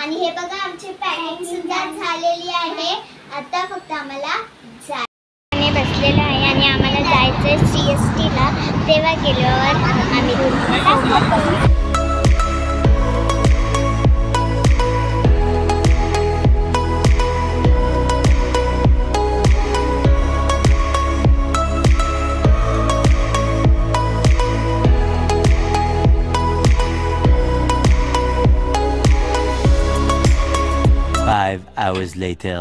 आणि हे बघा आमची पॅकिंग सुद्धा झालेली आहे. आता फक्त आम्हाला जायला बसलेलं आहे आणि आम्हाला जायचं CST ला. तेव्हा गेल्यावर आम्ही तुम्हाला 5 hours later.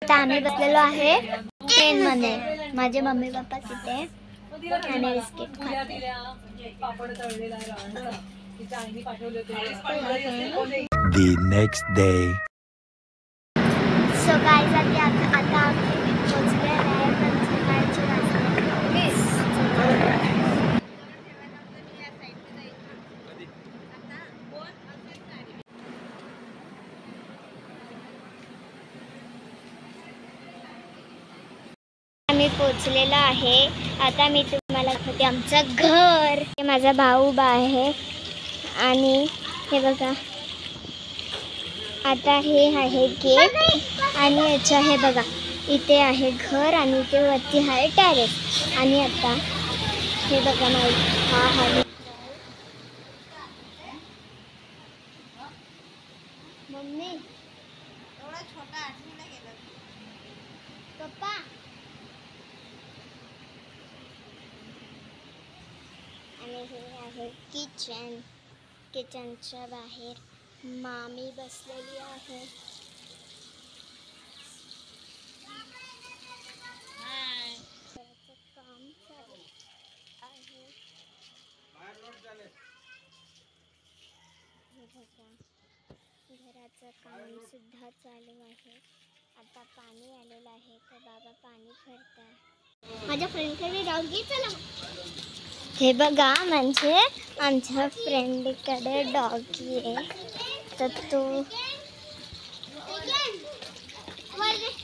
आता आम्ही बसलेलो आहे ट्रेन मध्ये. माझे मम्मी पप्पा तिथे आणि बिस्किट खाते. The next day. So guys आता आम्ही पोहोचलेलो आहे. पण सकाळचे वाजले. आम्ही पोहोचलेलो आहे. आता मी तुम्हाला दाखवते आमचं घर. हे माझा भाऊ उभा आहे आणि हे बघा आता हे आहे गेट आणि याच्या हे बघा इथे आहे घर आणि इथे वरती आहे टेरेस. आणि आता हे बघा हा आहे मम्मी एवढा छोटा आठवून गेला पप्पा. आणि हे आहे किचनच्या बाहेर मामी बसलेली आहे. घराचं काम चालू आहे. घराचं काम सुद्धा चालू आहे. आता पाणी आलेलं आहे तर बाबा पाणी भरतात. माझ्या फ्रेंडकडे डॉगी चला. हे बघा म्हणजे आमच्या फ्रेंडकडे डॉगी आहे तर तो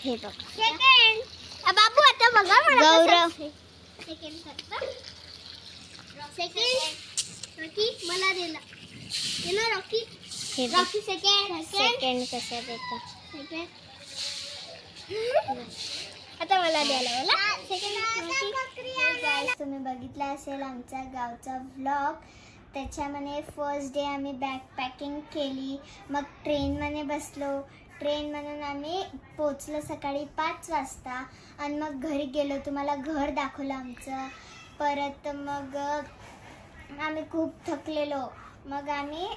हे बघा बाबू आता बघा गौरव मला दिला रॉकी. हे रॉकी सेकंड कसं देता आता मला द्यायला गाइस. तुम्ही बघितला असेल आमचा गावचा व्लॉग. त्याच्यामध्ये फर्स्ट डे आम्ही बॅग पॅकिंग केली. मग ट्रेनमध्ये बसलो. ट्रेनमधून आम्ही पोचलो सकाळी 5 वाजता आणि मग घरी गेलो. तुम्हाला घर दाखवलं आमचं. परत मग आम्ही खूप थकलेलो. मग आम्ही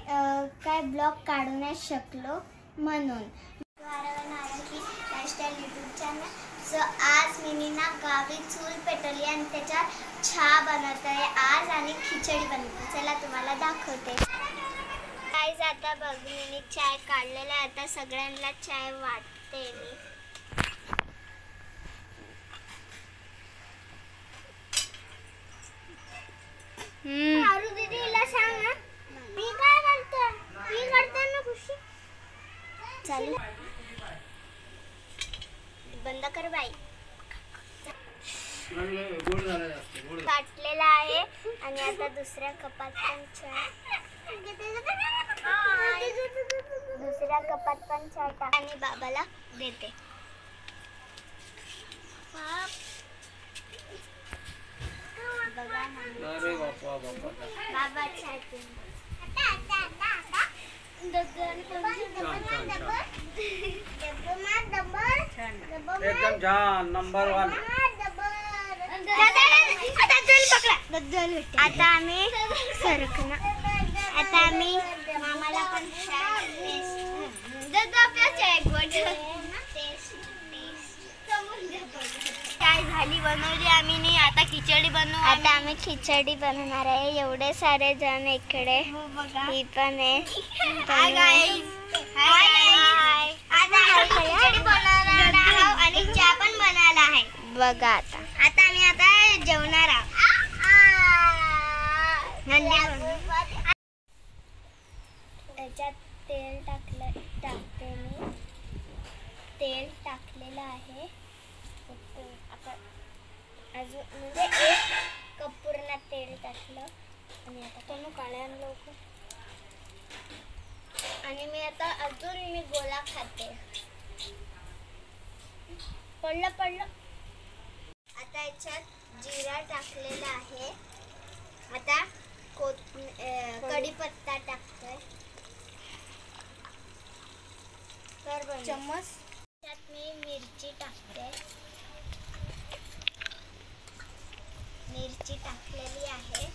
काय ब्लॉग काढू नाही शकलो म्हणून. Lifestyle YouTube channel. सो आज मी ना गावी चूल पेटवली आणि त्याच्यात चहा बनवत आहे आज आणि खिचडी बनवते. चला तुम्हाला दाखवते. गाइस आता बघ मी चाय काढलेला आहे. आता सगळ्यांना चाय वाटते मी. आरू दीदीला सांग ना मी काय करते. मी करते ना खुशी. चालू बंद कर बाई. काटलेला आहे आणि आता दुसऱ्या कपात पण चहा. दुसऱ्या कपात पण चहा टाक आणि बाबाला देते. बाबा चहा एकदम छान नंबर 1. आता आम्ही सरकना. आता आम्ही मामाला पण काय झाली बनवली आम्ही नाही. आता खिचडी बनवू. आता आम्ही खिचडी बनवणार आहे. एवढे सारे जण इकडे. ही पण आहे. खिचडी बनवणार आणि चहा पण बनवला आहे बघा. आता आम्ही आता जेवणार आहोत. त्याच्यात तेल टाकते मी. तेल टाकलेलं आहे. आता अजून म्हणजे 1 कप पूर्ण तेल टाकलं आणि आता कोण काढ्या लवकर. आणि मी आता अजून गोला खाते. पडलं. आता याच्यात जिरा टाकलेला आहे. आता कढीपत्ता टाकतोय. चम्मच. त्यात मी मिरची टाकते. मिरची टाकलेली आहे.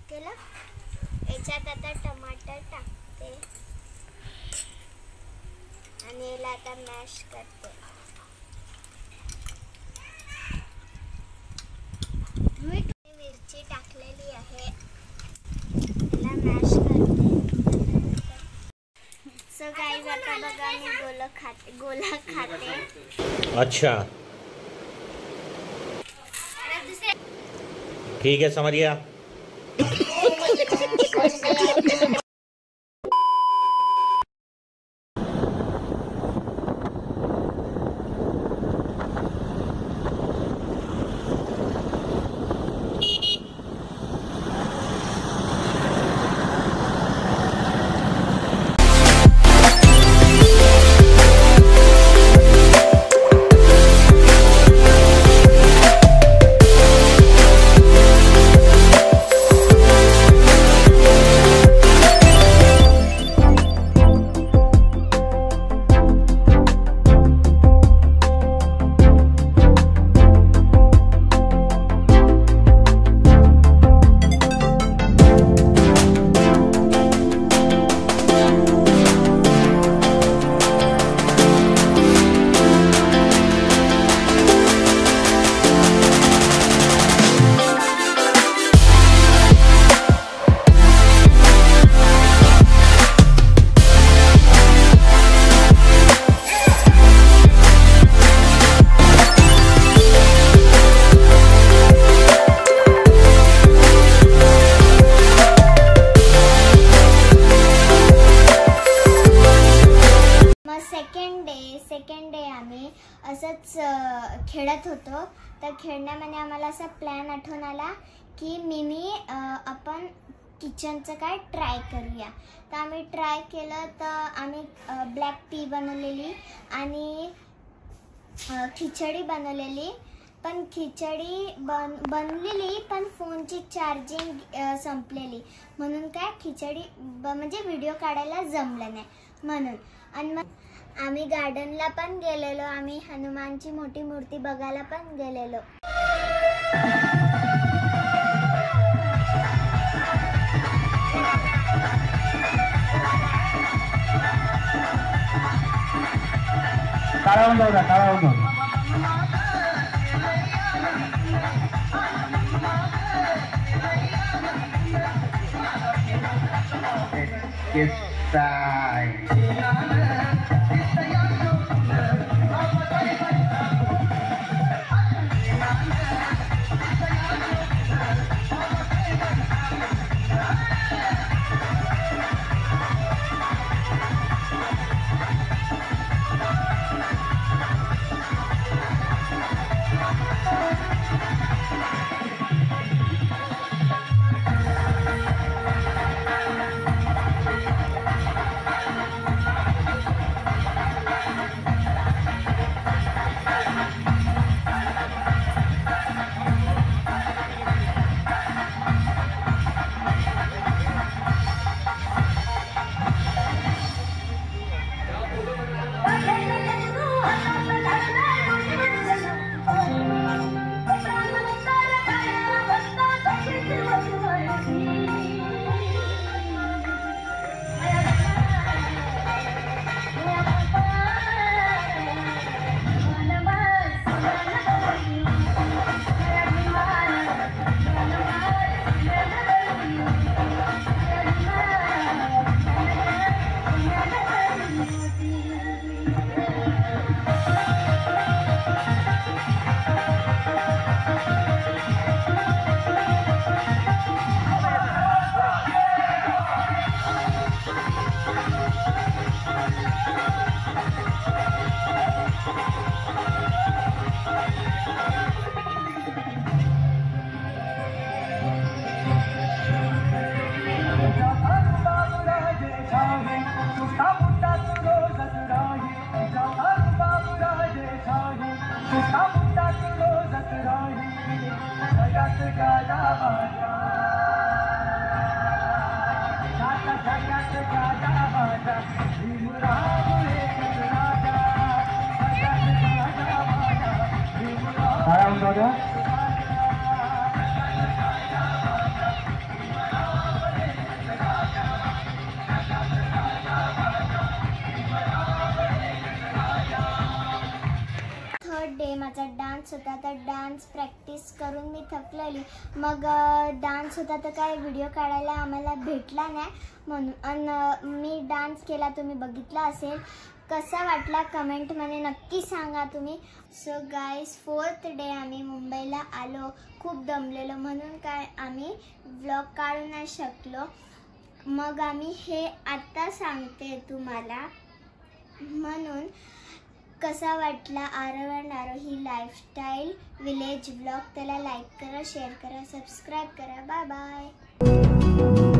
केलं. याच्यात आता टमाटर टाकते आणि याला आता मॅश करते. मिरची टाकलेली आहे. याला मॅश करते. सो गाईज आता बघा मी गोला खाते. अच्छा ठीक है, समझ गया. सेकंड डे आम्ही असंच खेळत होतो. तर खेळण्यामध्ये आम्हाला असा प्लॅन आठवून आला की मिनी आपण किचनचं काय ट्राय करूया. तर आम्ही ट्राय केलं. तर आम्ही ब्लॅक टी बनवलेली आणि खिचडी बनवलेली. पण खिचडी बनलेली पण फोनची चार्जिंग संपलेली म्हणून काय खिचडी म्हणजे व्हिडिओ काढायला जमलं नाही म्हणून. आणि मग आम्ही गार्डनला पण गेलेलो. आम्ही हनुमानची मोठी मूर्ती बघायला पण गेलेलो. थर्ड डे माझा डान्स होता. तर डान्स प्रॅक्टिस करून मी थकलेली. मग डान्स होता तर काय व्हिडिओ काढायला आम्हाला भेटला नाही म्हणून मी डान्स केला. तुम्ही बघितला असेल. कसा वाटला कमेंटमध्ये नक्की सांगा तुम्ही. सो गाईज, फोर्थ डे आम्ही मुंबईला आलो. खूप दमलेलो म्हणून काय आम्ही व्लॉग काढू नाही शकलो. मग आम्ही हे आता सांगते तुम्हाला. म्हणून कसा वाटला Aarav and Aarohi lifestyle village vlog. त्याला लाईक करा, शेअर करा, सबस्क्राईब करा. Bye bye.